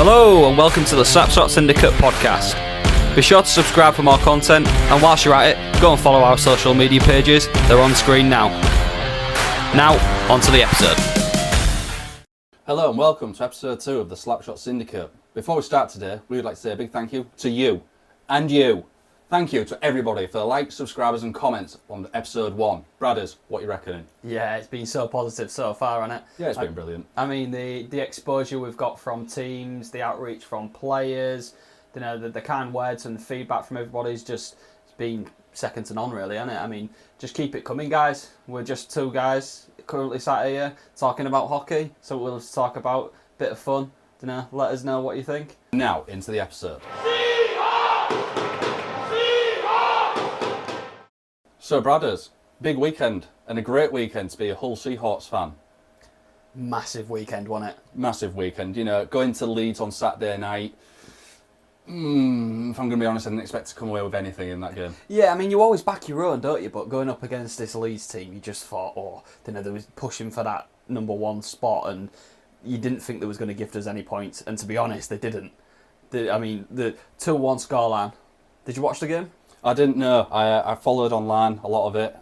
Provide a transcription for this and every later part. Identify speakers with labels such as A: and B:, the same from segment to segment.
A: Hello and welcome to the Slapshot Syndicate podcast. Be sure to subscribe for more content, and whilst you're at it, go and follow our social media pages. They're on screen now. Now, on to the episode.
B: Hello and welcome to episode 2 of the Slapshot Syndicate. Before we start today, we would like to say a big thank you to you and you. Thank you to everybody for the likes, subscribers and comments on episode 1. Bradders, what are you reckoning?
A: Yeah, it's been so positive so far, hasn't it?
B: Yeah, it's been brilliant.
A: I mean, the exposure we've got from teams, the outreach from players, you know, the kind words and the feedback from everybody's just it's been second to none, really, hasn't it? I mean, just keep it coming, guys. We're just two guys currently sat here talking about hockey, so we'll just talk about a bit of fun. You know, let us know what you think.
B: Now, into the episode. So, Bradders, big weekend and a great weekend to be a Hull Seahawks fan.
A: Massive weekend, wasn't it?
B: Massive weekend. You know, going to Leeds on Saturday night. If I'm going to be honest, I didn't expect to come away with anything in that game.
A: Yeah, I mean, you always back your own, don't you? But going up against this Leeds team, you just thought, you know, they was pushing for that number one spot, and you didn't think they was going to gift us any points. And to be honest, they didn't. The 2-1 scoreline. Did you watch the game?
B: I didn't know. I followed online a lot of it.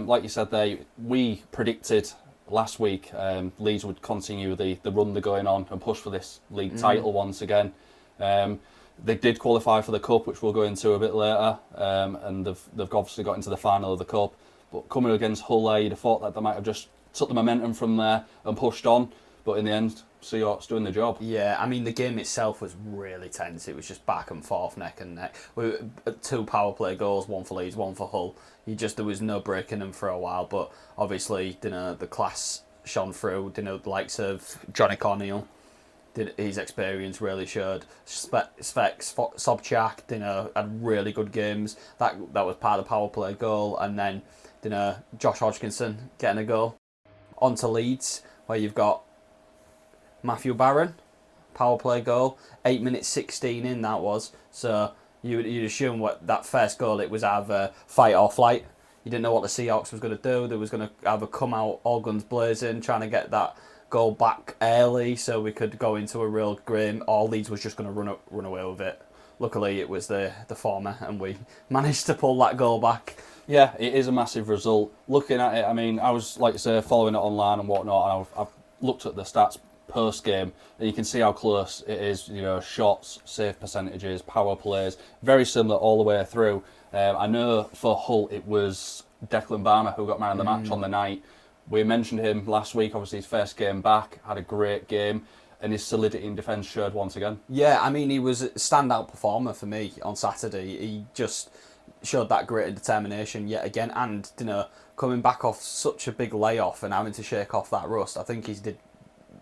B: Like you said, we predicted last week Leeds would continue the run they're going on and push for this league title once again. They did qualify for the Cup, which we'll go into a bit later, and they've obviously got into the final of the Cup. But coming against Hull, you'd have thought that they might have just took the momentum from there and pushed on. But in the end, Seahawks doing the job.
A: Yeah, I mean, the game itself was really tense. It was just back and forth, neck and neck. We 2 power play goals, one for Leeds, one for Hull. There was no breaking them for a while, but obviously, you know, the class shone through. You know, the likes of Johnny Corneal, his experience really showed. Sobchak, you know, had really good games. That was part of the power play goal, and then, you know, Josh Hodgkinson getting a goal. On to Leeds, where you've got Matthew Barron, power play goal, 8 minutes 16 in that was. So you'd assume what that first goal, it was either fight or flight. You didn't know what the Seahawks was going to do. They was going to either come out all guns blazing, trying to get that goal back early so we could go into a real game, or Leeds was just going to run away with it. Luckily, it was the former, and we managed to pull that goal back.
B: Yeah, it is a massive result. Looking at it, I mean, I was, like you say, following it online and whatnot, and I've looked at the stats post-game, and you can see how close it is, you know, shots, save percentages, power plays, very similar all the way through. I know for Hull it was Declan Barmer who got man of the match on the night. We mentioned him last week, obviously his first game back, had a great game, and his solidity in defence showed once again. Yeah,
A: I mean, he was a standout performer for me on Saturday. He just showed that grit determination yet again, and, you know, coming back off such a big layoff and having to shake off that rust, I think he's did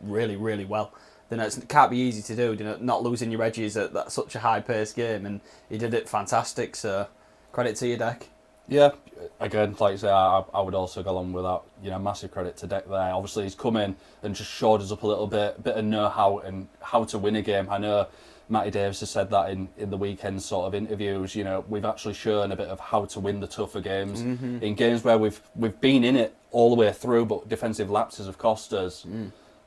A: really, really well. You know, it can't be easy to do, you know, not losing your edges at that such a high-paced game, and he did it fantastic, so credit to you, Deck.
B: Yeah, again, like I say, I would also go along with that, you know, massive credit to Deck there. Obviously, he's come in and just shored us up a little bit of know-how and how to win a game. I know Matty Davis has said that in the weekend sort of interviews, you know, we've actually shown a bit of how to win the tougher games. In games where we've been in it all the way through, but defensive lapses have cost us.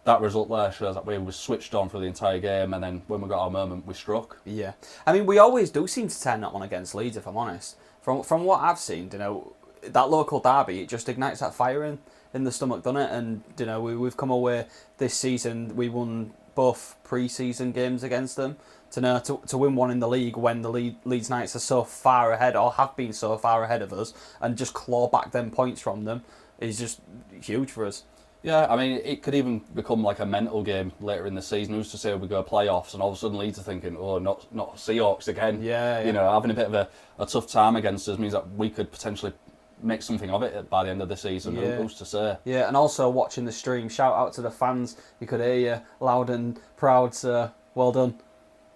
B: That result there shows that we were switched on for the entire game, and then when we got our moment, we struck.
A: Yeah, I mean, we always do seem to turn that on against Leeds, if I'm honest. From what I've seen, you know, that local derby, it just ignites that fire in the stomach, doesn't it? And, you know, we've come away this season, we won both pre-season games against them. To win one in the league when the Leeds Knights are so far ahead, or have been so far ahead of us, and just claw back them points from them is just huge for us.
B: Yeah, I mean, it could even become like a mental game later in the season. Who's to say we go playoffs and all of a sudden Leeds are thinking, oh, not Seahawks again.
A: Yeah.
B: You know, having a bit of a tough time against us means that we could potentially make something of it by the end of the season.
A: Yeah.
B: Who's to say?
A: Yeah, and also watching the stream, shout out to the fans. You could hear you loud and proud, so well done.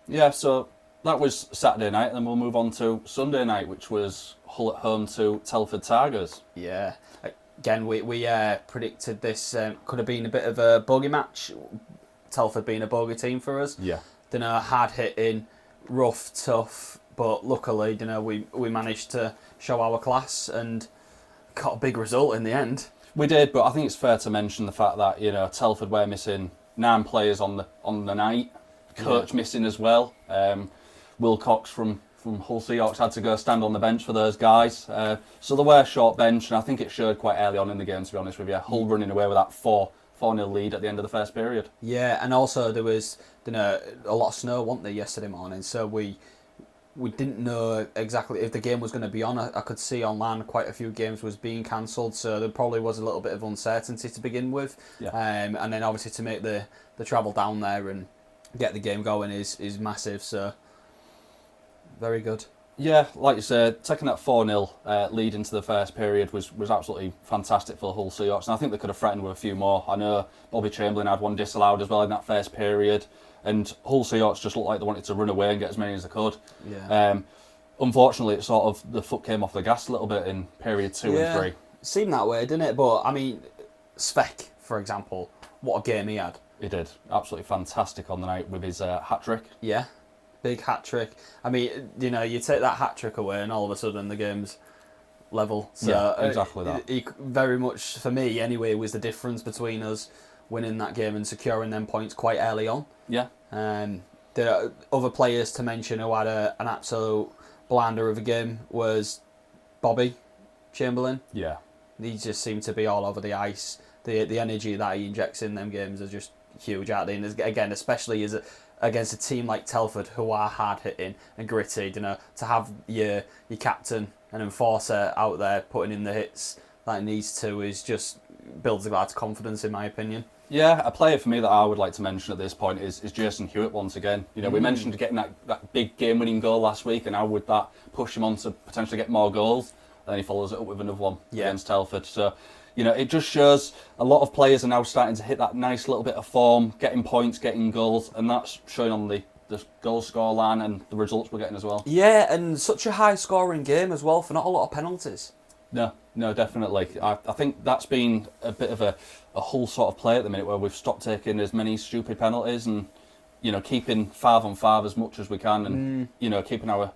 B: Yeah, so that was Saturday night, and then we'll move on to Sunday night, which was Hull at home to Telford Tigers.
A: Yeah. Again, we predicted this could have been a bit of a bogey match. Telford being a bogey team for us.
B: Yeah.
A: You know, hard hitting, rough, tough, but luckily, you know, we managed to show our class and got a big result in the end.
B: We did, but I think it's fair to mention the fact that, you know, Telford were missing 9 players on the night. Coach missing as well. Will Cox from Hull Seahawks had to go stand on the bench for those guys. So they were short bench, and I think it showed quite early on in the game, to be honest with you. Hull running away with that 4-0 lead at the end of the first period.
A: Yeah, and also there was a lot of snow, wasn't there, yesterday morning, so we didn't know exactly if the game was going to be on. I could see online quite a few games was being cancelled, so there probably was a little bit of uncertainty to begin with.
B: Yeah.
A: And then obviously to make the travel down there and get the game going is massive, so very good.
B: Yeah, like you said, taking that 4-0 lead into the first period was absolutely fantastic for the Hull Seahawks, and I think they could have threatened with a few more. I know Bobby Chamberlain had one disallowed as well in that first period, and Hull Seahawks just looked like they wanted to run away and get as many as they could.
A: Yeah.
B: Unfortunately, it sort of the foot came off the gas a little bit in period 2 and 3.
A: Seemed that way, didn't it? But I mean, Svek, for example, what a game he had.
B: He did absolutely fantastic on the night with his hat trick.
A: Yeah. Big hat trick. I mean, you take that hat trick away, and all of a sudden the game's level. So
B: yeah, exactly that.
A: He very much, for me anyway, was the difference between us winning that game and securing them points quite early on.
B: Yeah.
A: There are other players to mention who had an absolute blinder of a game was Bobby Chamberlain.
B: Yeah.
A: He just seemed to be all over the ice. The energy that he injects in them games is just huge out there. And again, especially against a team like Telford, who are hard hitting and gritty, to have your captain and enforcer out there putting in the hits that he needs to is just builds a lot of confidence, in my opinion.
B: Yeah, a player for me that I would like to mention at this point is Jason Hewitt once again. We mentioned getting that big game-winning goal last week, and how would that push him on to potentially get more goals? And then he follows it up with another one against Telford. So, it just shows a lot of players are now starting to hit that nice little bit of form, getting points, getting goals, and that's showing on the goal score line and the results we're getting as well.
A: Yeah, and such a high-scoring game as well for not a lot of penalties.
B: No, definitely. I think that's been a bit of a Hull sort of play at the minute, where we've stopped taking as many stupid penalties and, keeping 5-on-5 as much as we can and, keeping our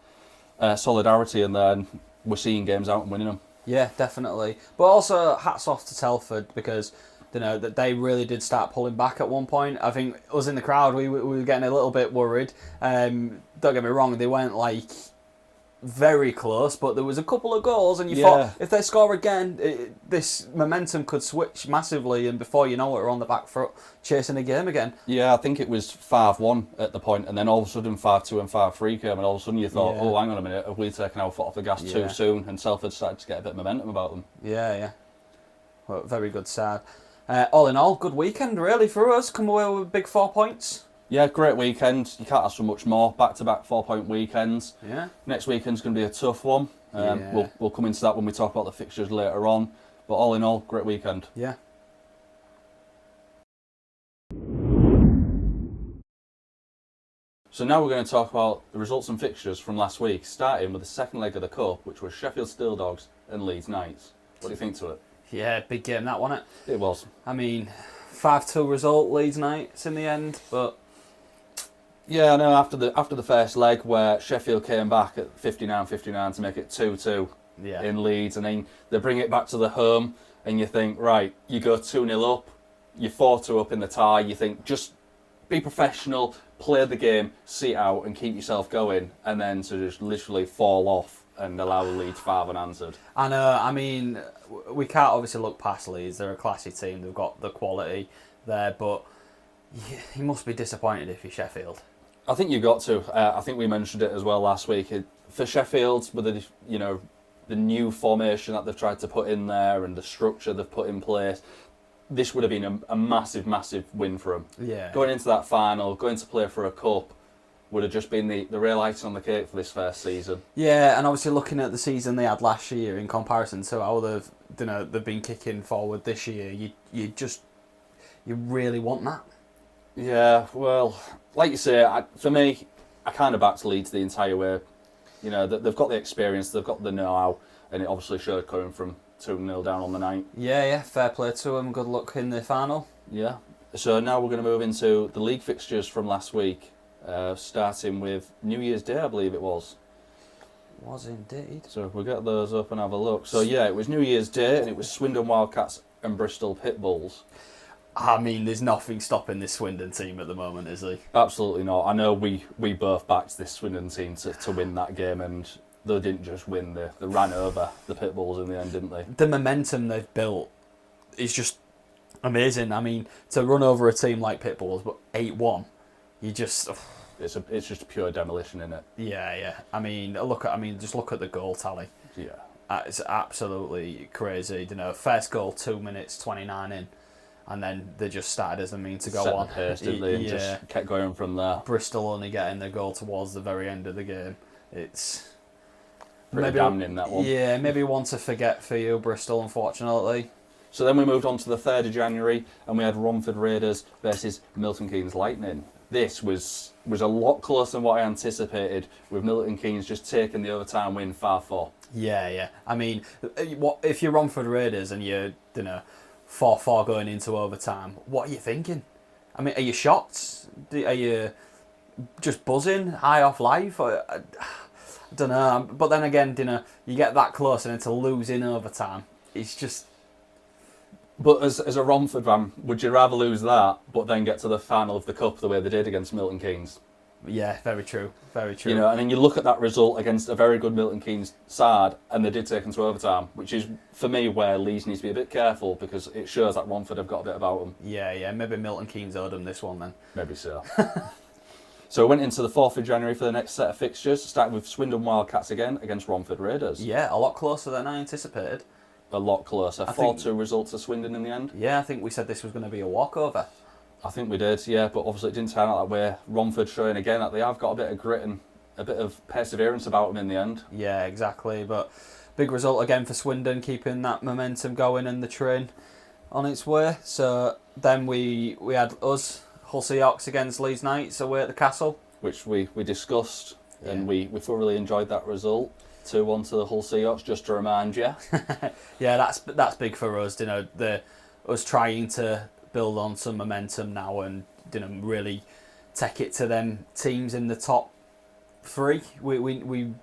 B: solidarity in there, and we're seeing games out and winning them.
A: Yeah, definitely. But also, hats off to Telford, because that they really did start pulling back at one point. I think us in the crowd, we were getting a little bit worried. Don't get me wrong, they weren't like very close, but there was a couple of goals, and you thought if they score again, this momentum could switch massively, and before you know it, we're on the back foot chasing the game again.
B: Yeah, I think it was 5-1 at the point, and then all of a sudden 5-2 and 5-3 came, and all of a sudden you thought, oh, hang on a minute, have we taken our foot off the gas too soon? And Telford started to get a bit of momentum about them.
A: Yeah. Well, very good side. All in all, good weekend really for us. Come away with big 4 points.
B: Yeah, great weekend. You can't ask for much more. Back-to-back 4-point weekends.
A: Yeah.
B: Next weekend's going to be a tough one. We'll come into that when we talk about the fixtures later on. But all in all, great weekend.
A: Yeah.
B: So now we're going to talk about the results and fixtures from last week, starting with the second leg of the Cup, which was Sheffield Steel Dogs and Leeds Knights. What do you think to it?
A: Yeah, big game that, wasn't it?
B: It was.
A: I mean, 5-2 result, Leeds Knights in the end, but...
B: Yeah, I know, after the first leg, where Sheffield came back at 59-59 to make it 2-2 in Leeds, and then they bring it back to the home, and you think, right, you go 2-0 up, you're 4-2 up in the tie, you think, just be professional, play the game, see it out, and keep yourself going, and then to just literally fall off and allow Leeds 5 unanswered.
A: I know, I mean, we can't obviously look past Leeds, they're a classy team, they've got the quality there, but you must be disappointed if you're Sheffield.
B: I think you've got to. I think we mentioned it as well last week. For Sheffield, with the new formation that they've tried to put in there and the structure they've put in place, this would have been a massive, massive win for them.
A: Yeah.
B: Going into that final, going to play for a cup, would have just been the real icing on the cake for this first season. Yeah,
A: and obviously looking at the season they had last year in comparison to how they've been kicking forward this year, you really want that.
B: Yeah, well, like you say, for me, I kind of backed Leeds the entire way. They've got the experience, they've got the know-how, and it obviously showed coming from 2-0 down on the night. Yeah, fair play to them. Good luck in the final. Yeah. So now we're going to move into the league fixtures from last week, starting with New Year's Day, I believe it was. Was indeed. So we'll get those up and have a look. So yeah, it was New Year's Day, and it was Swindon Wildcats and Bristol Pitbulls.
A: I mean, there's nothing stopping this Swindon team at the moment, is there?
B: Absolutely not. I know we both backed this Swindon team to win that game, and they didn't just win, they ran over the Pitbulls in the end, didn't they?
A: The momentum they've built is just amazing. I mean, to run over a team like Pitbulls, but 8-1, you just...
B: It's just pure demolition, isn't it?
A: Yeah. I mean, just look at the goal tally.
B: Yeah.
A: It's absolutely crazy. First goal 2 minutes 29 in, and then they just started as the mean to go
B: Set
A: on.
B: the pace, didn't they? And just kept going from there.
A: Bristol only getting their goal towards the very end of the game. It's
B: pretty damning, that one.
A: Yeah, maybe one to forget for you, Bristol, unfortunately.
B: So then we moved on to the 3rd of January, and we had Romford Raiders versus Milton Keynes Lightning. This was a lot closer than what I anticipated, with Milton Keynes just taking the overtime win 5-4.
A: Yeah. I mean, if you're Romford Raiders and you're 4-4 going into overtime, what are you thinking? I mean, are you shocked? Are you just buzzing, high off life? I don't know. But then again, you get that close and then to lose in overtime, it's just...
B: But as a Romford fan, would you rather lose that, but then get to the final of the Cup the way they did against Milton Keynes?
A: Yeah, very true. Very true.
B: And then you look at that result against a very good Milton Keynes side, and they did take them to overtime, which is, for me, where Leeds needs to be a bit careful, because it shows that Romford have got a bit about them.
A: Yeah. Maybe Milton Keynes owed them this one then.
B: Maybe so. So we went into the 4th of January for the next set of fixtures, starting with Swindon Wildcats again against Romford Raiders.
A: Yeah, a lot closer than I anticipated.
B: A lot closer. 4-2 result to Swindon in the end.
A: Yeah, I think we said this was going to be a walkover.
B: I think we did, yeah, but obviously it didn't turn out that way. Romford showing again that they have got a bit of grit and a bit of perseverance about them in the end.
A: Yeah, exactly. But big result again for Swindon, keeping that momentum going and the train on its way. So then we had us, Hull Seahawks against Leeds Knights away at the Castle.
B: Which we discussed, and we thoroughly enjoyed that result. 2-1 to the Hull Seahawks, just to remind you.
A: Yeah, that's big for us. Us trying to build on some momentum now and really take it to them teams in the top 3. We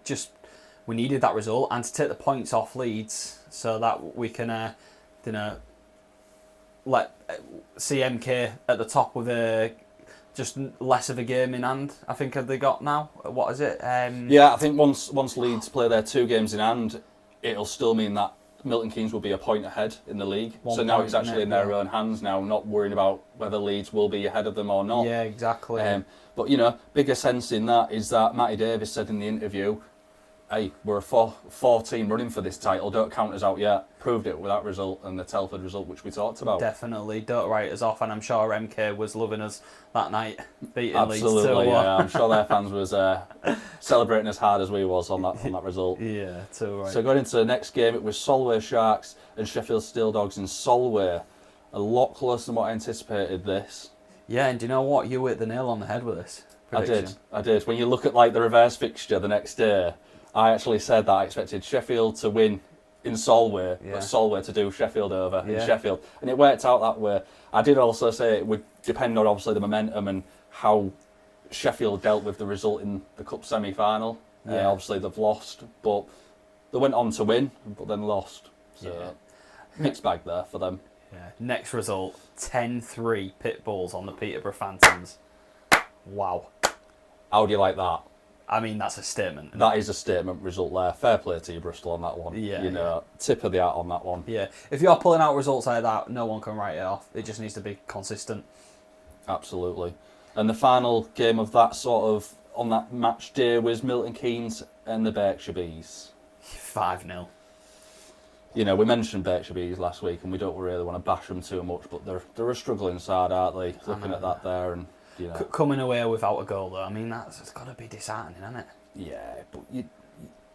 A: needed that result and to take the points off Leeds so that we can let CMK at the top with just less of a game in hand. I think have they got now? What is it?
B: Yeah, I think once Leeds play their 2 games in hand, it'll still mean that Milton Keynes will be a point ahead in the league. So now it's actually in their own hands now, not worrying about whether Leeds will be ahead of them or not.
A: Yeah, exactly.
B: But bigger sense in that is that Matty Davis said in the interview, hey, we're a 4 team running for this title, don't count us out yet. Proved it with that result and the Telford result, which we talked about.
A: Definitely, don't write us off, and I'm sure MK was loving us that night, beating
B: Absolutely,
A: Leeds 2-1.
B: Yeah, I'm sure their fans was celebrating as hard as we was on that result.
A: Yeah, too right.
B: So going into the next game, it was Solway Sharks and Sheffield Steel Dogs in Solway. A lot closer than what I anticipated this.
A: Yeah, and do you know what? You hit the nail on the head with this prediction.
B: I did. When you look at the reverse fixture the next day, I actually said that I expected Sheffield to win in Solway, but Solway to do Sheffield over in Sheffield. And it worked out that way. I did also say it would depend on obviously the momentum and how Sheffield dealt with the result in the Cup semi-final. Obviously they've lost, but they went on to win, but then lost. So mixed bag there for them.
A: Yeah. Next result, 10-3 Pitbulls on the Peterborough Phantoms. Wow.
B: How do you like that?
A: I mean, that's a statement.
B: That is a statement result there. Fair play to you, Bristol, on that one.
A: Yeah,
B: tip of the hat on that one.
A: Yeah, if you're pulling out results like that, no one can write it off. It just needs to be consistent.
B: Absolutely. And the final game of that sort of, on that match day, was Milton Keynes and the Berkshire Bees.
A: 5-0.
B: We mentioned Berkshire Bees last week, and we don't really want to bash them too much, but they're a struggling side, aren't they? Looking at that there, and
A: coming away without a goal, though, I mean, it's got to be disheartening, hasn't it?
B: Yeah, but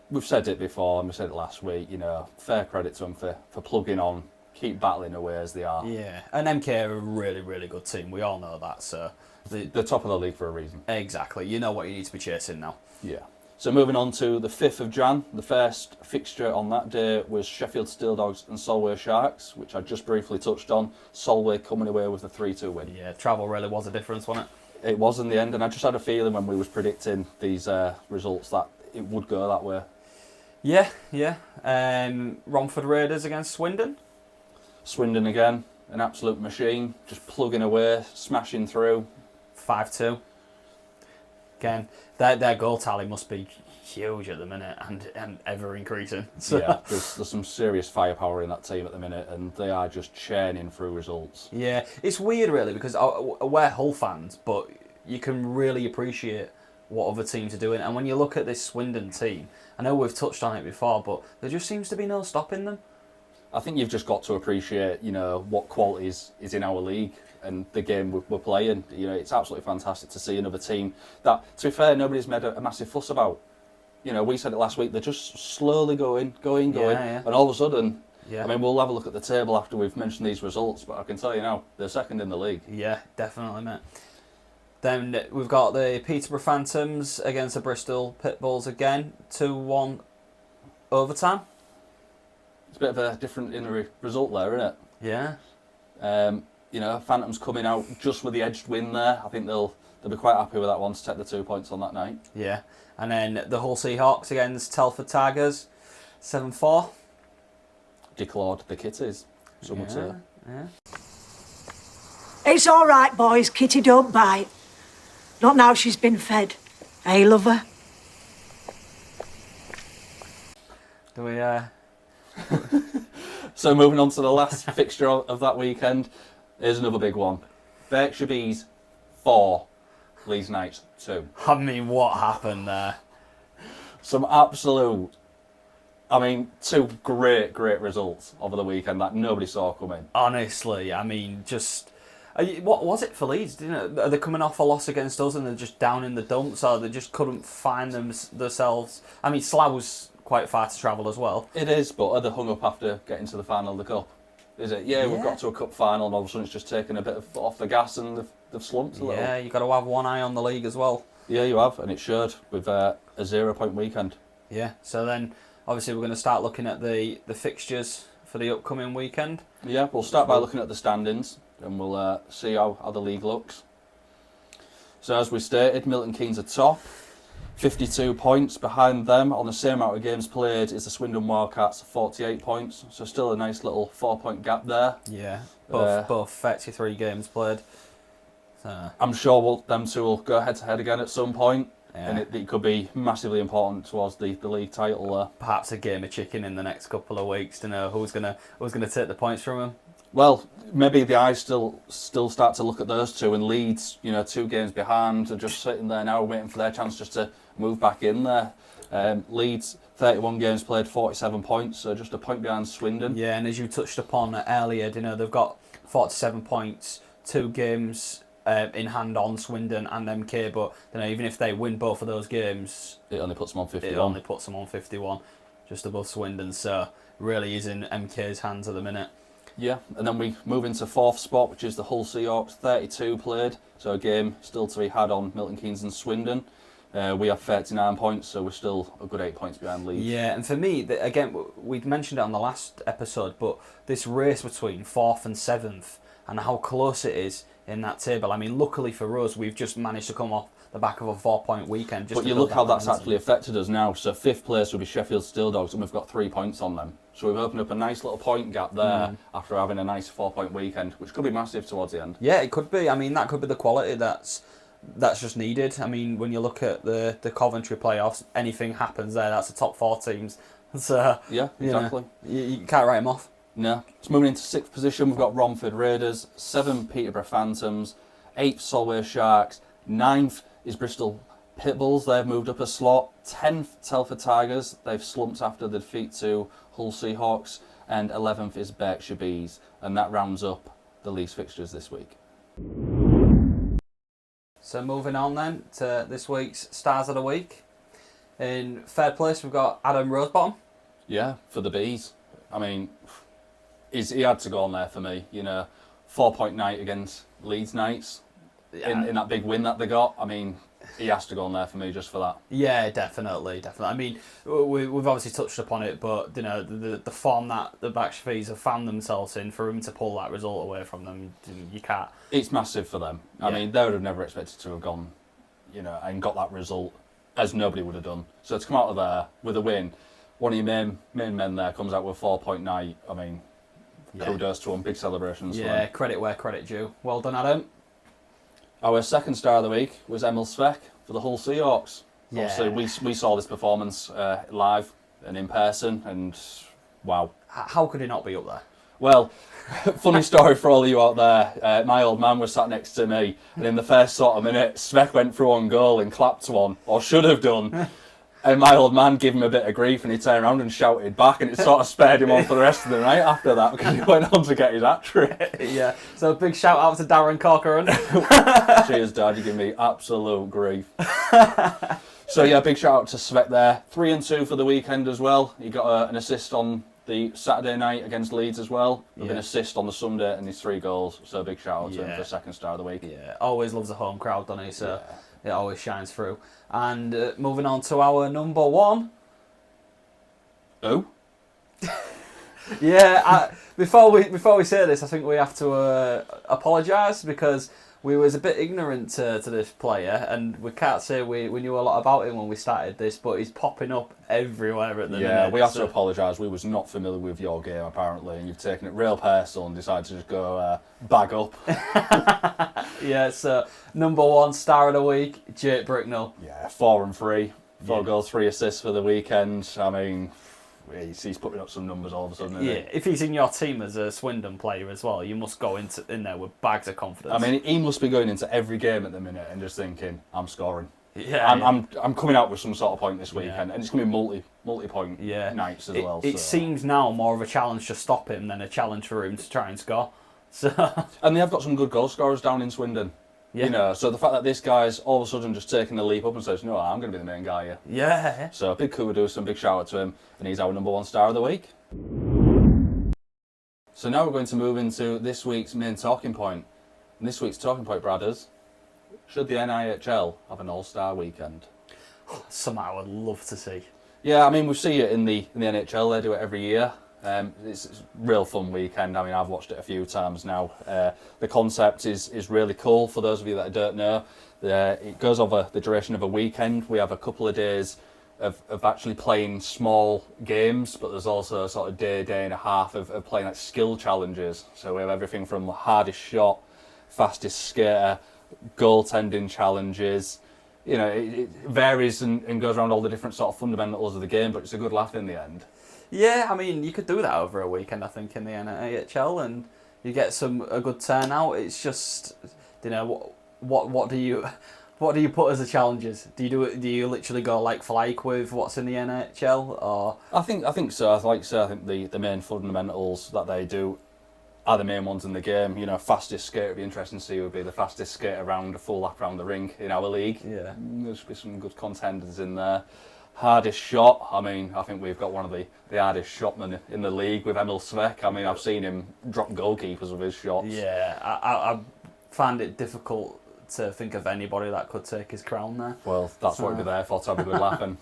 B: we've said it before, and we said it last week. Fair credit to them for plugging on, keep battling away as they are.
A: Yeah, and MK are a really, really good team. We all know that. So
B: they're top of the league for a reason.
A: Exactly. You know what you need to be chasing now.
B: Yeah. So moving on to the 5th of Jan, the first fixture on that day was Sheffield Steel Dogs and Solway Sharks, which I just briefly touched on. Solway coming away with a 3-2 win.
A: Yeah, travel really was a difference, wasn't it?
B: It was in the end, and I just had a feeling when we was predicting these results that it would go that way.
A: Yeah. Romford Raiders against Swindon.
B: Swindon again. an absolute machine, just plugging away, smashing through.
A: 5-2. Again, their goal tally must be huge at the minute and ever increasing. So.
B: Yeah, there's some serious firepower in that team at the minute, and they are just churning through results.
A: Yeah, it's weird really because we're Hull fans, but you can really appreciate what other teams are doing. And when you look at this Swindon team, I know we've touched on it before, but there just seems to be no stopping them.
B: I think you've just got to appreciate, what quality is in our league and the game we're playing. It's absolutely fantastic to see another team that, to be fair, nobody's made a massive fuss about. We said it last week, they're just slowly going,
A: Yeah.
B: and all of a sudden,
A: Yeah.
B: we'll have a look at the table after we've mentioned these results, but I can tell you now, they're second in the league.
A: Yeah, definitely, mate. Then we've got the Peterborough Phantoms against the Bristol Pitbulls again, 2-1 overtime.
B: It's a bit of a different result there, isn't it?
A: Yeah.
B: Phantoms coming out just with the edged win there. I think they'll be quite happy with that one to take the 2 points on that night.
A: Yeah. And then the Hull Seahawks against Telford Tigers, 7-4.
B: Declared the kitties, some would say.
A: Yeah.
C: It's all right, boys. Kitty don't bite. Not now she's been fed. Hey, lover?
A: Do we,
B: So moving on to the last fixture of that weekend, here's another big one. Berkshire Bees 4, Leeds Knights 2.
A: I mean, what happened there?
B: Some absolute, two great results over the weekend that nobody saw coming.
A: Honestly, I mean, just... What was it for Leeds? Are they coming off a loss against us and they're just down in the dumps, or they just couldn't find themselves? I mean, Slough was quite far to travel as well.
B: It is, but are they hung up after getting to the final of the cup? Is it? Yeah, we've got to a cup final and all of a sudden it's just taken a bit of foot off the gas and they've slumped a little.
A: Yeah, you've got to have one eye on the league as well.
B: Yeah, you have, and it showed with a 0 point weekend.
A: Yeah, so then obviously we're going to start looking at the fixtures for the upcoming weekend.
B: Yeah, we'll start by looking at the standings and we'll see how the league looks. So as we stated, Milton Keynes are top, 52 points. Behind them, on the same amount of games played, is the Swindon Wildcats, 48 points. So still a nice little 4-point gap there.
A: Yeah, both 33 games played. So.
B: I'm sure them two will go head to head again at some point.
A: Yeah.
B: And it could be massively important towards the league title there.
A: Perhaps a game of chicken in the next couple of weeks to know who's gonna take the points from them.
B: Well, maybe the eyes still start to look at those two, and Leeds, 2 games behind, are just sitting there now waiting for their chance just to move back in there. Leeds, 31 games played, 47 points, so just a point behind Swindon.
A: Yeah, and as you touched upon earlier, they've got 47 points, 2 games in hand on Swindon and MK, but even if they win both of those games,
B: it only puts them on 51.
A: It only puts them on 51, just above Swindon, so really is in MK's hands at the minute.
B: Yeah, and then we move into 4th spot, which is the Hull Seahawks, 32 played, so a game still to be had on Milton Keynes and Swindon. We have 39 points, so we're still a good 8 points behind Leeds.
A: Yeah, and for me, again, we'd mentioned it on the last episode, but this race between 4th and 7th and how close it is in that table. I mean, luckily for us, we've just managed to come off the back of a 4-point weekend.
B: But you look how that's actually affected us now. So 5th place will be Sheffield Steel Dogs, and we've got 3 points on them. So we've opened up a nice little point gap there after having a nice 4-point weekend, which could be massive towards the end.
A: Yeah, it could be. I mean, that could be the quality that's just needed. I mean, when you look at the Coventry playoffs, anything happens there, that's the top 4 teams. So
B: yeah, exactly.
A: You can't write them off.
B: No. So moving into 6th position, we've got Romford Raiders, 7 Peterborough Phantoms, 8th Solway Sharks, 9th is Bristol Pitbulls, they've moved up a slot, 10th Telford Tigers, they've slumped after the defeat to Hull Seahawks, and 11th is Berkshire Bees, and that rounds up the league's fixtures this week.
A: So moving on then to this week's Stars of the Week. In 3rd place, we've got Adam Rosebottom.
B: Yeah, for the Bees. I mean, he had to go on there for me. 4-point night against Leeds Knights in that big win that they got. I mean, he has to go on there for me just for that.
A: Yeah, definitely. I mean, we've obviously touched upon it, but the form that the Berkshire Bees have found themselves in, for him to pull that result away from them, you can't.
B: It's massive for them. I mean, they would have never expected to have gone, and got that result, as nobody would have done. So to come out of there with a win, one of your main men there comes out with a 4-point night. I mean, kudos to them. Big celebrations.
A: Yeah,
B: for them.
A: credit where credit due. Well done, Adam.
B: Our second star of the week was Emil Svek for the Hull Seahawks.
A: Yeah.
B: Obviously, we saw this performance live and in person, and wow.
A: How could he not be up there?
B: Well, funny story for all of you out there. My old man was sat next to me, and in the first sort of minute, Svek went through on goal and clapped one, or should have done. And my old man gave him a bit of grief, and he turned around and shouted back, and it sort of spared him on for the rest of the night after that, because he went on to get his hat-trick.
A: Yeah, so a big shout out to Darren Corcoran.
B: Cheers, Dad, you give me absolute grief. So yeah, big shout out to Svek there. 3-2 for the weekend as well. He got an assist on the Saturday night against Leeds as well, with an assist on the Sunday, and his 3 goals. So big shout out to him for second star of the week.
A: Yeah, always loves a home crowd, doesn't he? So it always shines through. And moving on to our number 1.
B: Oh?
A: Yeah, before we say this, I think we have to apologise, because we was a bit ignorant to this player, and we can't say we knew a lot about him when we started this, but he's popping up everywhere at the minute.
B: Yeah, we have to apologise. We was not familiar with your game, apparently, and you've taken it real personal and decided to just go bag up.
A: Yeah, so number 1 star of the week, Jake Bricknell.
B: Yeah, 4 and 3. 4 goals, 3 assists for the weekend. I mean, he's putting up some numbers all of a sudden, isn't he?
A: If he's in your team as a Swindon player as well, you must go in there with bags of confidence.
B: I mean, he must be going into every game at the minute and just thinking, I'm scoring.
A: Yeah,
B: I'm coming out with some sort of point this weekend, and it's going to be multi-point nights as well.
A: It seems now more of a challenge to stop him than a challenge for him to try and score. So
B: and they have got some good goal scorers down in Swindon. Yeah. You know, so the fact that this guy's all of a sudden just taking the leap up and says, no, I'm going to be the main guy here.
A: Yeah.
B: So big kudos and big shout out to him, and he's our number 1 star of the week. So now we're going to move into this week's main talking point. And this week's talking point, Brad, is, should the NIHL have an all-star weekend?
A: Something I would love to see.
B: Yeah, I mean, we see it in the NHL. They do it every year. It's a real fun weekend. I mean, I've watched it a few times now. The concept is really cool. For those of you that don't know, it goes over the duration of a weekend. We have a couple of days of actually playing small games, but there's also a sort of day and a half of playing like skill challenges. So we have everything from hardest shot, fastest skater, goaltending challenges. You know, it varies and goes around all the different sort of fundamentals of the game, but it's a good laugh in the end.
A: Yeah, I mean, you could do that over a weekend, I think, in the NIHL, and you get a good turnout. It's just, you know, what do you put as the challenges? Do you literally go like for like with what's in the NHL, or?
B: I think so. I think the main fundamentals that they do are the main ones in the game. You know, fastest skate would be interesting to see. Would be the fastest skate around a full lap around the rink in our league.
A: Yeah,
B: there's be some good contenders in there. Hardest shot. I mean, I think we've got one of the hardest shotmen in the league with Emil Svek. I mean, I've seen him drop goalkeepers with his shots.
A: Yeah, I find it difficult to think of anybody that could take his crown there.
B: Well, that's what we'd be there for, to have a good laugh and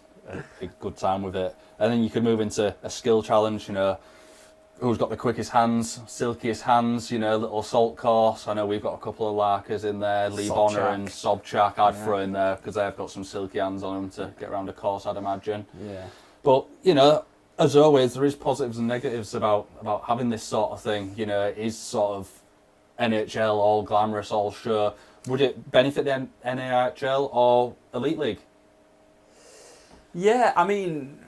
B: a good time with it. And then you could move into a skill challenge, you know, who's got the quickest hands, silkiest hands, you know, little salt course. I know we've got a couple of larkers in there, Lee Bonner and Sobchak I'd throw in there, because they've got some silky hands on them to get around a course, I'd imagine.
A: Yeah.
B: But, you know, as always, there is positives and negatives about having this sort of thing. You know, it is sort of NHL, all glamorous, all show. Would it benefit the NIHL or Elite League?
A: Yeah, I mean,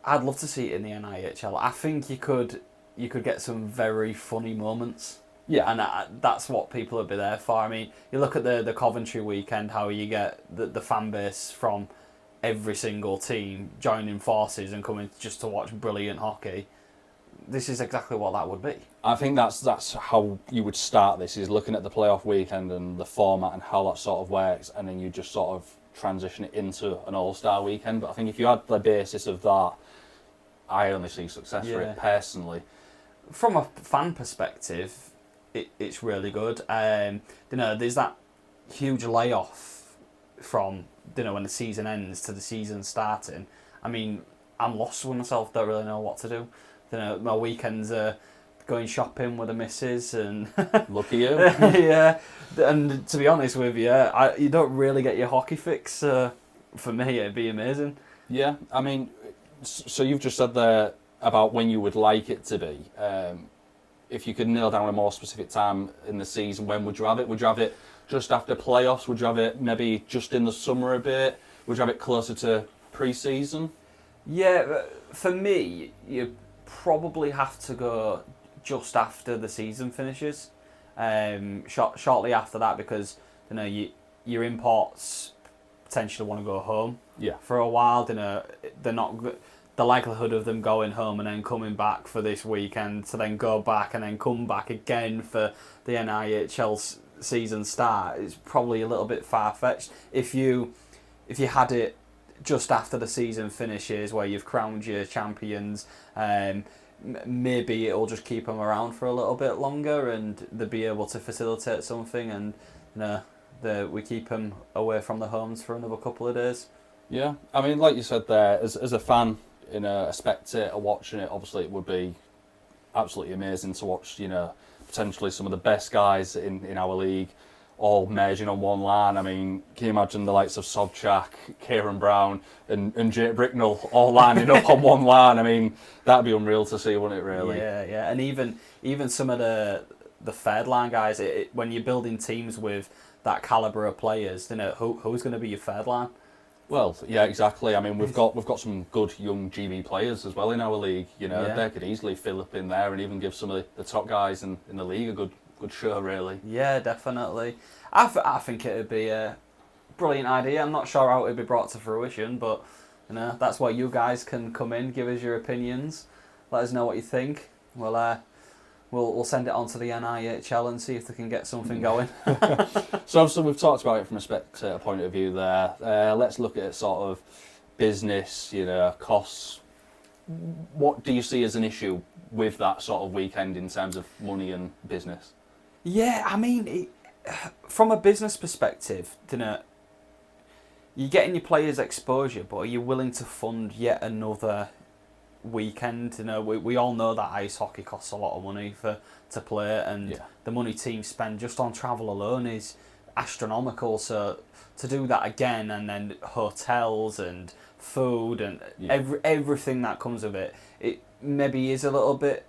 A: I'd love to see it in the NIHL. I think you could get some very funny moments. Yeah, and that's what people would be there for. I mean, you look at the Coventry weekend, how you get the fan base from every single team joining forces and coming just to watch brilliant hockey. This is exactly what that would be.
B: I think that's how you would start this, is looking at the playoff weekend and the format and how that sort of works, and then you just sort of transition it into an all-star weekend. But I think if you had the basis of that, I only see success for it personally.
A: From a fan perspective, it's really good. You know, there's that huge layoff from, you know, when the season ends to the season starting. I mean, I'm lost with myself, don't really know what to do. You know, my weekends are going shopping with the missus and...
B: Lucky you.
A: Yeah, and to be honest with you, you don't really get your hockey fix. For me, it'd be amazing.
B: Yeah, I mean, so you've just said there about when you would like it to be. if you could nail down a more specific time in the season, when would you have it? Would you have it just after playoffs? Would you have it maybe just in the summer a bit? Would you have it closer to pre-season?
A: Yeah, for me, you probably have to go just after the season finishes, shortly after that, because your imports potentially want to go home.
B: Yeah.
A: For a while, they're not. The likelihood of them going home and then coming back for this weekend to then go back and then come back again for the NIHL season start is probably a little bit far fetched. If you had it just after the season finishes, where you've crowned your champions, maybe it'll just keep them around for a little bit longer, and they'll be able to facilitate something, and we keep them away from the homes for another couple of days.
B: Yeah, I mean, like you said there, as a fan, a spectator watching it, obviously it would be absolutely amazing to watch, potentially some of the best guys in our league all merging on one line. I mean, can you imagine the likes of Sobchak, Kieran Brown and Jake Bricknell all lining up on one line? I mean, that'd be unreal to see, wouldn't it, really?
A: Yeah. And even some of the third line guys, when you're building teams with that calibre of players, who's going to be your third line?
B: Well, yeah, exactly. I mean, we've got some good young GB players as well in our league. They could easily fill up in there and even give some of the top guys in the league a good show, really.
A: Yeah, definitely. I think it would be a brilliant idea. I'm not sure how it would be brought to fruition, but that's why you guys can come in, give us your opinions, let us know what you think. We'll send it on to the NIHL and see if they can get something going.
B: So obviously we've talked about it from a spectator point of view there. Let's look at it sort of business, costs. What do you see as an issue with that sort of weekend in terms of money and business?
A: Yeah, I mean, from a business perspective, you're getting your players exposure, but are you willing to fund yet another weekend? We all know that ice hockey costs a lot of money to play, and the money teams spend just on travel alone is astronomical. So to do that again, and then hotels and food and everything that comes with it, it maybe is a little bit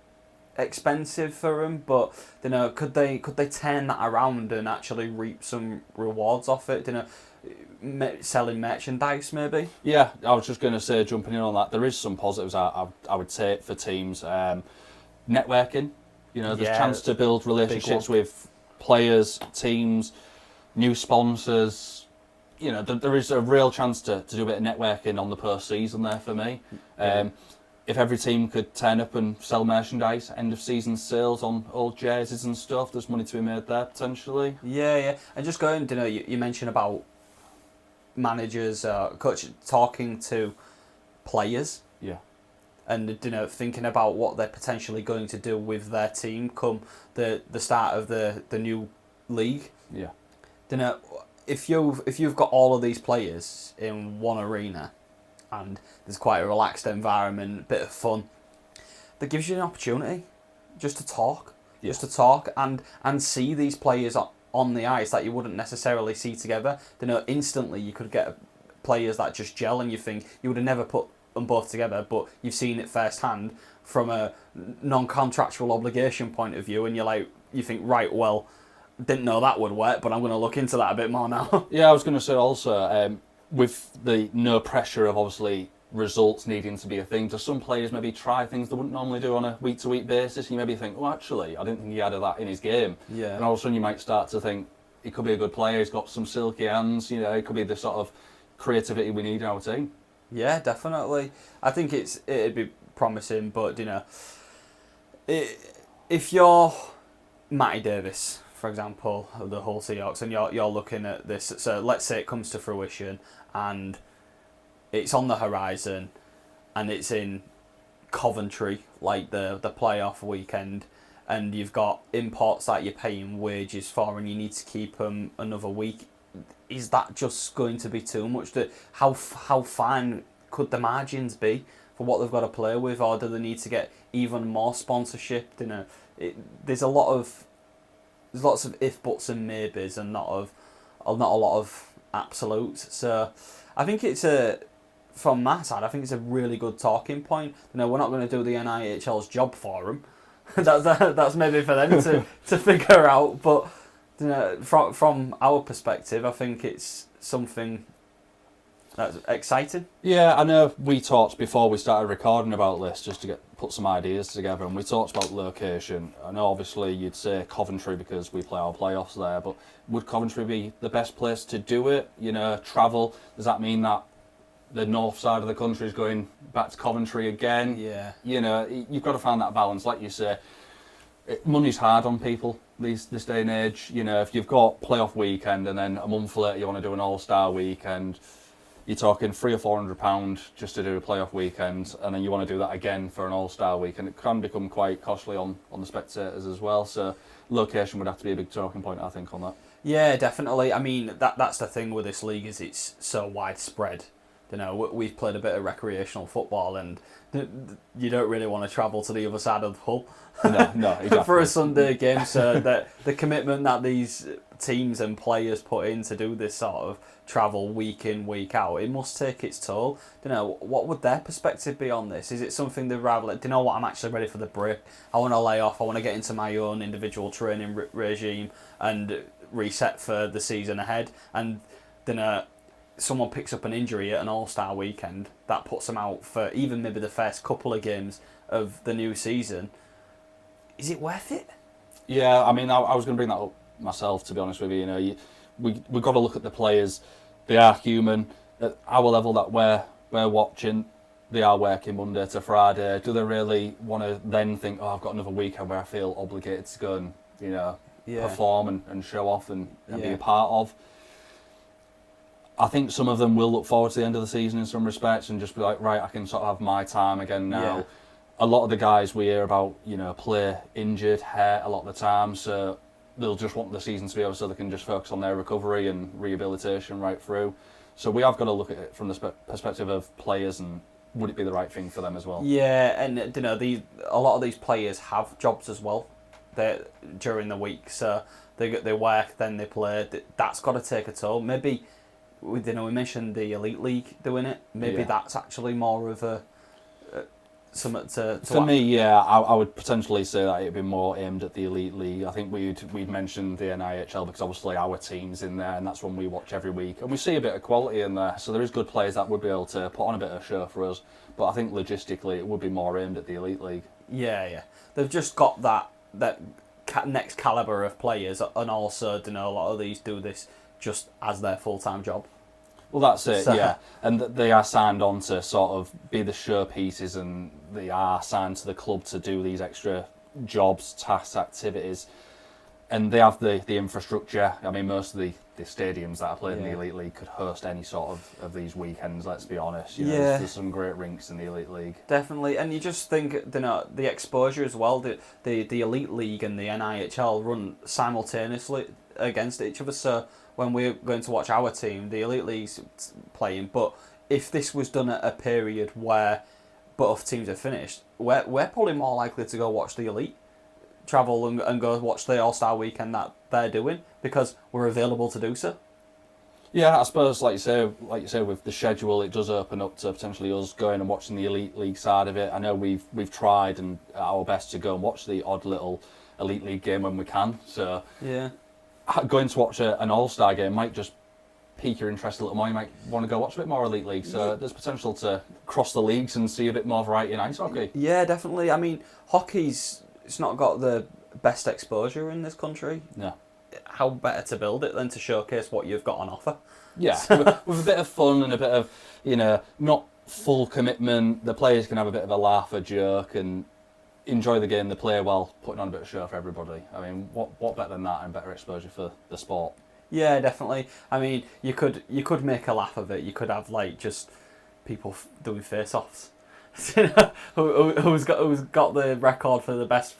A: expensive for them, but could they turn that around and actually reap some rewards off it? Selling merchandise maybe.
B: Yeah, I was just going to say, jumping in on that, there is some positives I would say for teams. Networking, there's a chance to build relationships with players, teams, new sponsors. There is a real chance to do a bit of networking on the post-season there for me. If every team could turn up and sell merchandise, end of season sales on old jerseys and stuff, there's money to be made there potentially.
A: Yeah. And just going, you mentioned about managers, coach talking to players.
B: Yeah.
A: And thinking about what they're potentially going to do with their team come the start of the new league.
B: Yeah.
A: If you've got all of these players in one arena, and there's quite a relaxed environment, a bit of fun, that gives you an opportunity just to talk, and see these players on the ice that you wouldn't necessarily see together. Instantly you could get players that just gel, and you think you would have never put them both together, but you've seen it firsthand from a non-contractual obligation point of view, and you think, right, well, didn't know that would work, but I'm going to look into that a bit more now.
B: Yeah, I was going to say also, with the no pressure of obviously results needing to be a thing, do some players maybe try things they wouldn't normally do on a week-to-week basis, and you maybe think, well, actually, I didn't think he had that in his game.
A: Yeah.
B: And all of a sudden you might start to think, he could be a good player, he's got some silky hands, he could be the sort of creativity we need in our team. Yeah,
A: definitely. I think it'd be promising, but, if you're Matty Davis, for example, of the Hull Seahawks, and you're looking at this, so let's say it comes to fruition, and it's on the horizon, and it's in Coventry, like the playoff weekend, and you've got imports that you're paying wages for, and you need to keep them another week. Is that just going to be too much? How fine could the margins be for what they've got to play with, or do they need to get even more sponsorship? There's lots of if, buts, and maybes, and not a lot of absolutes. So I think from my side, I think it's a really good talking point. We're not going to do the NIHL's job for them, That's maybe for them to figure out. But from our perspective, I think it's something that's exciting.
B: Yeah, I know we talked before we started recording about this just to put some ideas together, and we talked about location. I know obviously you'd say Coventry because we play our playoffs there, but would Coventry be the best place to do it? Travel, does that mean that the north side of the country is going back to Coventry again?
A: Yeah.
B: You've got to find that balance, like you say. Money's hard on people this day and age. If you've got playoff weekend and then a month later you want to do an all-star weekend, you're talking £300 or £400 just to do a playoff weekend, and then you want to do that again for an all-star weekend. It can become quite costly on the spectators as well. So location would have to be a big talking point, I think, on that.
A: Yeah, definitely. I mean, that's the thing with this league, is it's so widespread. We've played a bit of recreational football, and you don't really want to travel to the other side of the Hull.
B: No, exactly.
A: For a Sunday game. So the commitment that these teams and players put in to do this sort of travel week in, week out, it must take its toll. What would their perspective be on this? Is it something they'd rather, like, do you know what, I'm actually ready for the break. I want to lay off. I want to get into my own individual training regime and reset for the season ahead. And someone picks up an injury at an all-star weekend that puts them out for even maybe the first couple of games of the new season. Is it worth it?
B: Yeah, I mean, I was going to bring that up myself, to be honest with you. We've got to look at the players. They are human. At our level that we're watching, they are working Monday to Friday. Do they really want to then think, oh, I've got another weekend where I feel obligated to go and, perform and show off and be a part of? I think some of them will look forward to the end of the season in some respects and just be like, right, I can sort of have my time again now. Yeah. A lot of the guys we hear about, play injured, hurt a lot of the time, so they'll just want the season to be over so they can just focus on their recovery and rehabilitation right through. So we have got to look at it from the perspective of players, and would it be the right thing for them as well?
A: Yeah, and a lot of these players have jobs as well during the week, so they work, then they play. That's got to take a toll. Maybe we mentioned the Elite League doing it. Maybe that's actually more of a something to
B: for me, yeah, I would potentially say that it'd be more aimed at the Elite League. I think we'd mentioned the NIHL because obviously our team's in there and that's one we watch every week, and we see a bit of quality in there, so there is good players that would be able to put on a bit of a show for us, but I think logistically it would be more aimed at the Elite League. Yeah,
A: they've just got that next calibre of players, and also a lot of these do this just as their full-time job.
B: Well, that's it, yeah. And they are signed on to sort of be the showpieces, and they are signed to the club to do these extra jobs, tasks, activities. And they have the infrastructure. I mean, most of the stadiums that are played in the Elite League could host any sort of these weekends, let's be honest. There's some great rinks in the Elite League.
A: Definitely. And you just think, the exposure as well, the Elite League and the NIHL run simultaneously against each other. So when we're going to watch our team, the Elite League's playing, but if this was done at a period where both teams are finished, we're probably more likely to go watch the Elite, travel and go watch the All-Star weekend that they're doing, because we're available to do so.
B: Yeah, I suppose, like you say, with the schedule, it does open up to potentially us going and watching the Elite League side of it. I know we've tried and our best to go and watch the odd little Elite League game when we can, so
A: yeah,
B: going to watch an All-Star game might just pique your interest a little more. You might want to go watch a bit more Elite League. So there's potential to cross the leagues and see a bit more variety in ice hockey.
A: Yeah, definitely. I mean, it's not got the best exposure in this country.
B: No.
A: How better to build it than to showcase what you've got on offer?
B: Yeah, with a bit of fun and a bit of, not full commitment. The players can have a bit of a laugh, a joke, and enjoy the game they play while putting on a bit of show for everybody. I mean, what better than that and better exposure for the sport?
A: Yeah, definitely. I mean, you could make a laugh of it. You could have just people doing face-offs. who's got the record for the best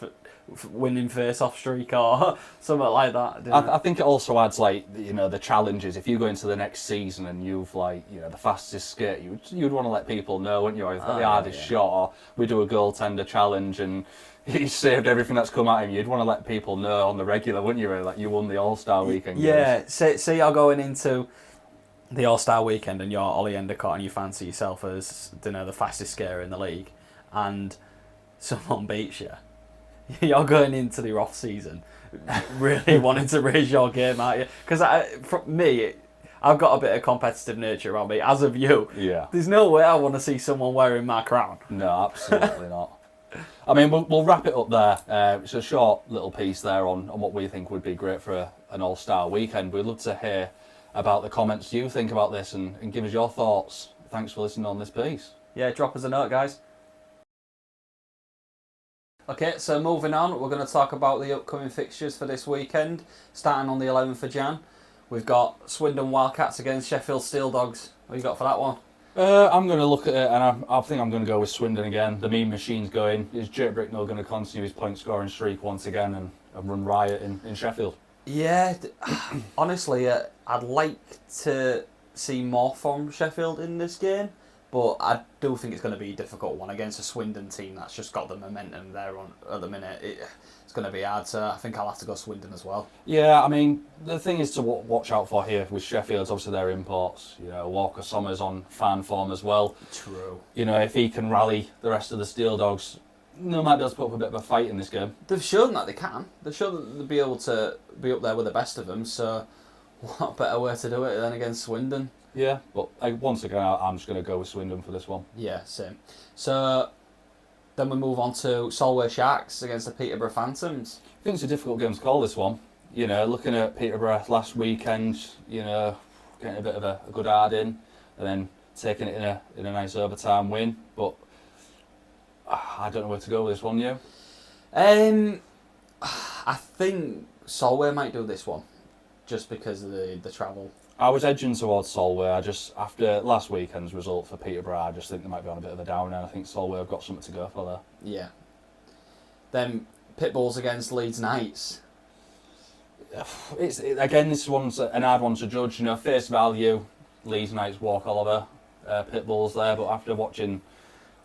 A: winning face-off streak or something like that.
B: I think it also adds the challenges. If you go into the next season and you've the fastest skate, you'd want to let people know, wouldn't you? Or you've got the hardest shot, or we do a goaltender challenge and he saved everything that's come at him. You'd want to let people know on the regular, wouldn't you? Really, you won the All-Star weekend.
A: Yeah, say you're going into the All-Star weekend and you're Ollie Endicott and you fancy yourself as the fastest skater in the league, and someone beats you. you're going into the off season really wanting to raise your game, aren't you? Because for me, I've got a bit of competitive nature around me, as of you.
B: Yeah.
A: There's no way I want to see someone wearing my crown.
B: No, absolutely not. I mean, we'll wrap it up there. It's a short little piece there on what we think would be great for an all-star weekend. We'd love to hear about the comments you think about this and give us your thoughts. Thanks for listening on this piece.
A: Yeah, drop us a note, guys. Okay, so moving on, we're going to talk about the upcoming fixtures for this weekend, starting on the 11th of Jan. We've got Swindon Wildcats against Sheffield Steel Dogs. What have you got for that one?
B: I'm going to look at it, and I think I'm going to go with Swindon again. The meme machine's going. Is Jake Bricknell going to continue his point scoring streak once again and run riot in Sheffield?
A: Yeah, honestly, I'd like to see more from Sheffield in this game, but I do think it's going to be a difficult one against a Swindon team that's just got the momentum there on at the minute. It's going to be hard, so I think I'll have to go Swindon as well.
B: Yeah, I mean, the thing is to watch out for here with Sheffield's obviously their imports. You know, Walker Somers on fan form as well.
A: True.
B: You know, if he can rally the rest of the Steel Dogs, they might be able to put up a bit of a fight in this game.
A: They've shown that they can. They've shown that they'll be able to be up there with the best of them, so what better way to do it than against Swindon?
B: Yeah, but once again, I'm just going to go with Swindon for this one.
A: Yeah, same. So then we move on to Solway Sharks against the Peterborough Phantoms.
B: I think it's a difficult game to call, this one. You know, looking at Peterborough last weekend, you know, getting a bit of a good hard in, and then taking it in a nice overtime win. But I don't know where to go with this one, you?
A: I think Solway might do this one, just because of the travel.
B: I was edging towards Solway. After last weekend's result for Peterborough, I just think they might be on a bit of a downer, and I think Solway have got something to go for there.
A: Yeah. Then Pitbulls against Leeds Knights.
B: Again, this one's an hard one to judge. You know, face value, Leeds Knights walk all over Pitbulls there, but after watching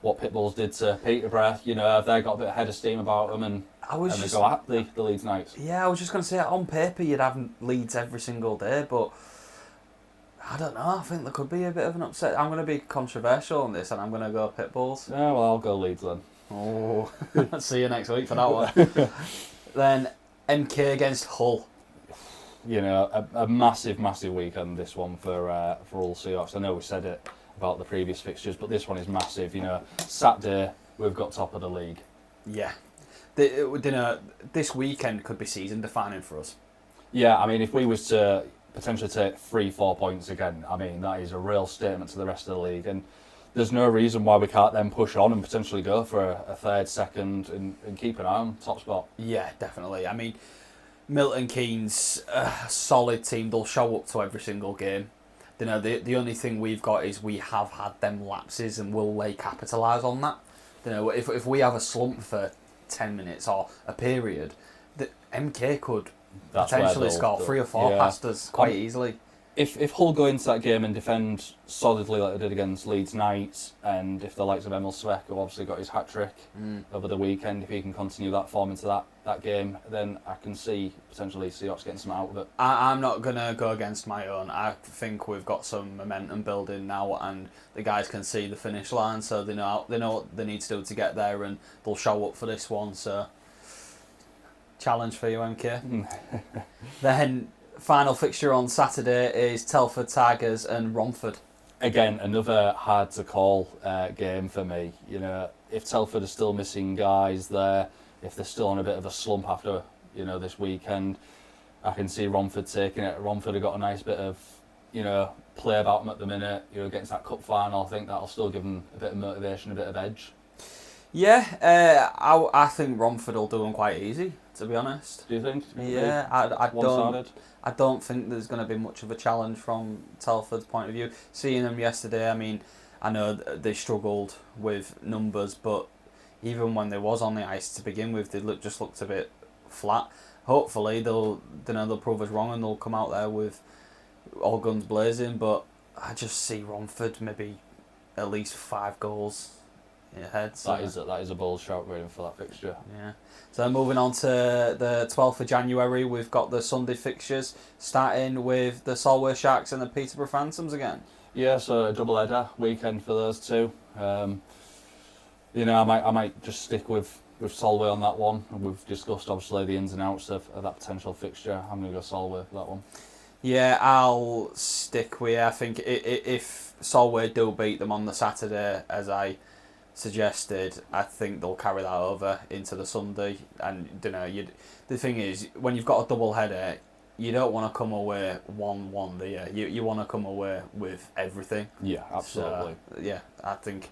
B: what Pitbulls did to Peterborough, you know, they got a bit of head of steam about them, and they go at the Leeds Knights.
A: Yeah, I was just going to say, on paper you'd have Leeds every single day, but I don't know, I think there could be a bit of an upset. I'm going to be controversial on this, and I'm going to go Pitbulls.
B: Yeah, well, I'll go Leeds then.
A: Oh, see you next week for that one. Then MK against Hull.
B: You know, a massive weekend, this one for Hull Seahawks. I know we said it about the previous fixtures, but this one is massive. You know, Saturday we've got top of the league.
A: Yeah. This weekend could be season defining for us.
B: Yeah, I mean, if we was to potentially take 3-4 points again, I mean, that is a real statement to the rest of the league, and there's no reason why we can't then push on and potentially go for a third, second, and keep an eye on top spot.
A: Yeah, definitely. I mean, Milton Keynes, a solid team. They'll show up to every single game. You know, the only thing we've got is we have had them lapses, and will they capitalise on that? You know, if we have a slump for 10 minutes or a period, the MK could potentially score 3 or 4 past us quite easily.
B: If Hull go into that game and defend solidly like they did against Leeds Knights, and if the likes of Emil Svek, who obviously got his hat-trick over the weekend, if he can continue that form into that game, then I can see potentially Seahawks getting some out of it.
A: I'm not going to go against my own. I think we've got some momentum building now, and the guys can see the finish line, so they know what they need to do to get there, and they'll show up for this one. So, challenge for you, MK. Then, final fixture on Saturday is Telford Tigers and Romford.
B: Again, another hard to call game for me. You know, if Telford are still missing guys there, if they're still on a bit of a slump after, you know, this weekend, I can see Romford taking it. Romford have got a nice bit of, you know, play about them at the minute. You know, against that cup final, I think that'll still give them a bit of motivation, a bit of edge.
A: Yeah, I think Romford will do them quite easy, to be honest.
B: Do you think?
A: Yeah, I don't think there's going to be much of a challenge from Telford's point of view. Seeing them yesterday, I mean, I know they struggled with numbers, but even when they was on the ice to begin with, they just looked a bit flat. Hopefully they'll prove us wrong and they'll come out there with all guns blazing. But I just see Romford maybe at least 5 goals ahead. So.
B: That is a bold shout really for that fixture.
A: Yeah. So moving on to the 12th of January, we've got the Sunday fixtures, starting with the Solway Sharks and the Peterborough Phantoms again.
B: Yeah, so a double header weekend for those two. You know, I might just stick with with Solway on that one. And we've discussed obviously the ins and outs of that potential fixture. I'm going to go Solway for that one.
A: Yeah, I'll stick with. I think if Solway do beat them on the Saturday, as I suggested, I think they'll carry that over into the Sunday. And the thing is, when you've got a double header, you don't want to come away 1-1, do you? You want to come away with everything.
B: Yeah, absolutely.
A: So, yeah, I think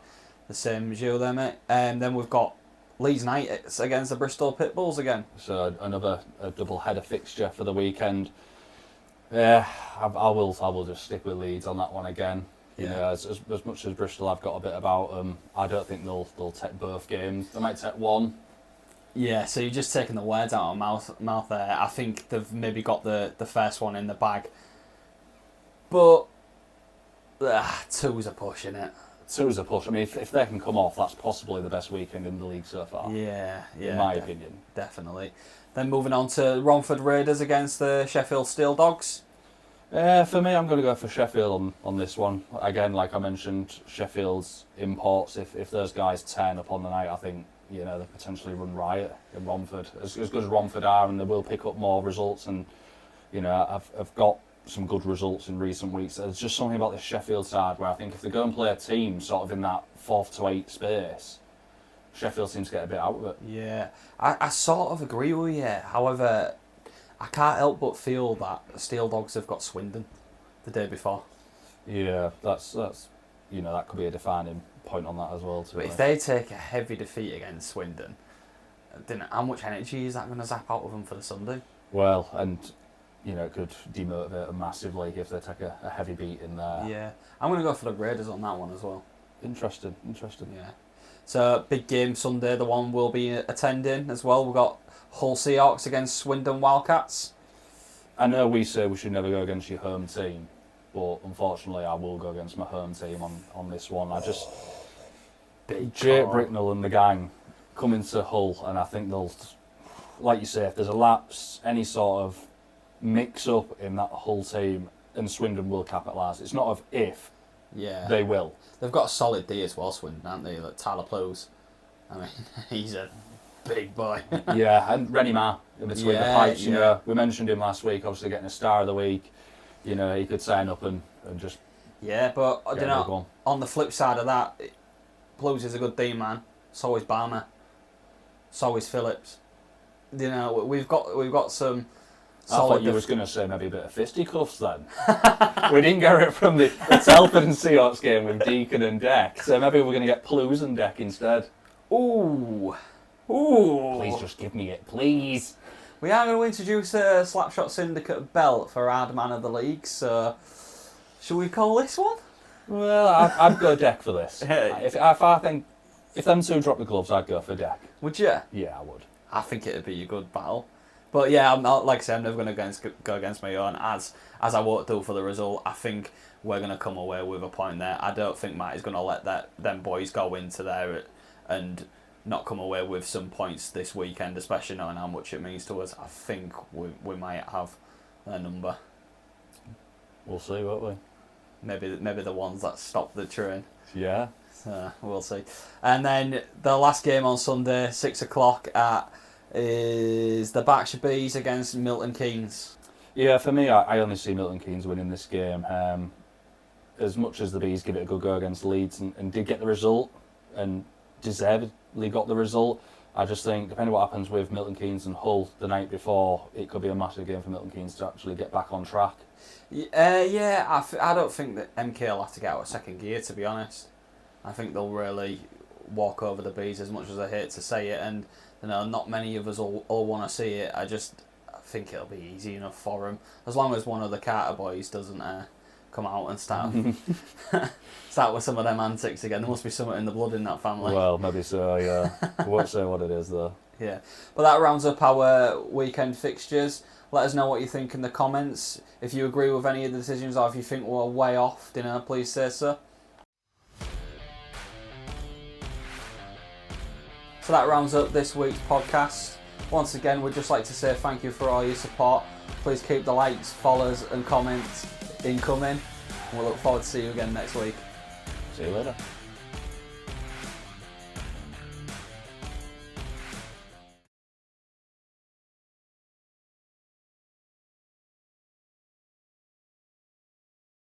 A: the same as you there, mate. And then we've got Leeds United against the Bristol Pitbulls again.
B: So another double header fixture for the weekend. Yeah, I will just stick with Leeds on that one again. You know, as much as Bristol I've got a bit about them, I don't think they'll take both games. They might take one.
A: Yeah, so you're just taking the words out of mouth there. I think they've maybe got the first one in the bag. But 2's a push, innit?
B: 2's a push. I mean, if they can come off, that's possibly the best weekend in the league so far.
A: Yeah.
B: In my opinion.
A: Definitely. Then moving on to Romford Raiders against the Sheffield Steel Dogs.
B: For me, I'm going to go for Sheffield on this one. Again, like I mentioned, Sheffield's imports, if those guys turn up on the night, I think, they potentially run riot in Romford. As good as Romford are, and they will pick up more results, and, I've got some good results in recent weeks. There's just something about the Sheffield side where I think if they go and play a team sort of in that 4th to 8th space, Sheffield seems to get a bit out of it.
A: Yeah, I sort of agree with you. However, I can't help but feel that Steel Dogs have got Swindon the day before.
B: Yeah, that's that could be a defining point on that as well.
A: But if they take a heavy defeat against Swindon, then how much energy is that going to zap out of them for the Sunday?
B: Well, and it could demotivate them massively if they take a heavy beat in there.
A: Yeah, I'm going to go for the Raiders on that one as well.
B: Interesting.
A: Yeah. So, big game Sunday, the one we'll be attending as well. We've got Hull Seahawks against Swindon Wildcats.
B: I know we say we should never go against your home team, but unfortunately I will go against my home team on this one. Jake Bricknell and the gang come into Hull, and I think they'll, like you say, if there's a lapse, any sort of mix-up in that Hull team, and Swindon will capitalise. It's not of if, they will.
A: They've got a solid D as well, Swindon, haven't they? Like Tyler Plows. I mean, he's a big boy.
B: Yeah, and Rennie Ma in between the pipes. We mentioned him last week, obviously getting a star of the week. He could sign up and just.
A: Yeah, but on the flip side of that, Plows is a good D man. So is Barmer. So is Phillips. We've got some.
B: I thought you was going to say maybe a bit of fisticuffs then. We didn't get it from the Telford and Seahawks game with Deacon and Deck, so maybe we're going to get Plows and Deck instead.
A: Ooh.
B: Please just give me it, please.
A: We are going to introduce a Slapshot Syndicate belt for Hard Man of the League, so should we call this one?
B: Well, I'd go Deck for this. If them two drop the gloves, I'd go for Deck.
A: Would you?
B: Yeah, I would.
A: I think it'd be a good battle. But yeah, I'm not, like I said, I'm never going to go against my own, as I won't do for the result. I think we're going to come away with a point there. I don't think Matt is going to let them boys go into there and not come away with some points this weekend, especially knowing how much it means to us. I think we might have their number.
B: We'll see, won't we?
A: Maybe the ones that stop the train.
B: Yeah.
A: We'll see. And then the last game on Sunday, 6 o'clock is the Berkshire Bees against Milton Keynes.
B: Yeah, for me, I only see Milton Keynes winning this game. As much as the Bees give it a good go against Leeds and did get the result and deservedly got the result, I just think, depending on what happens with Milton Keynes and Hull the night before, it could be a massive game for Milton Keynes to actually get back on track.
A: I don't think that MK will have to get out of second gear, to be honest. I think they'll really walk over the Bees, as much as I hate to say it, and not many of us all want to see it. I think it'll be easy enough for them, as long as one of the Carter boys doesn't come out and start with some of them antics again. There must be something in the blood in that family.
B: Well, maybe so, yeah. I won't say what it is, though.
A: Yeah, but that rounds up our weekend fixtures. Let us know what you think in the comments. If you agree with any of the decisions, or if you think we're way off, please say so. So that rounds up this week's podcast. Once again, we'd just like to say thank you for all your support. Please keep the likes, follows and comments incoming. And we'll look forward to seeing you again next week.
B: See you later.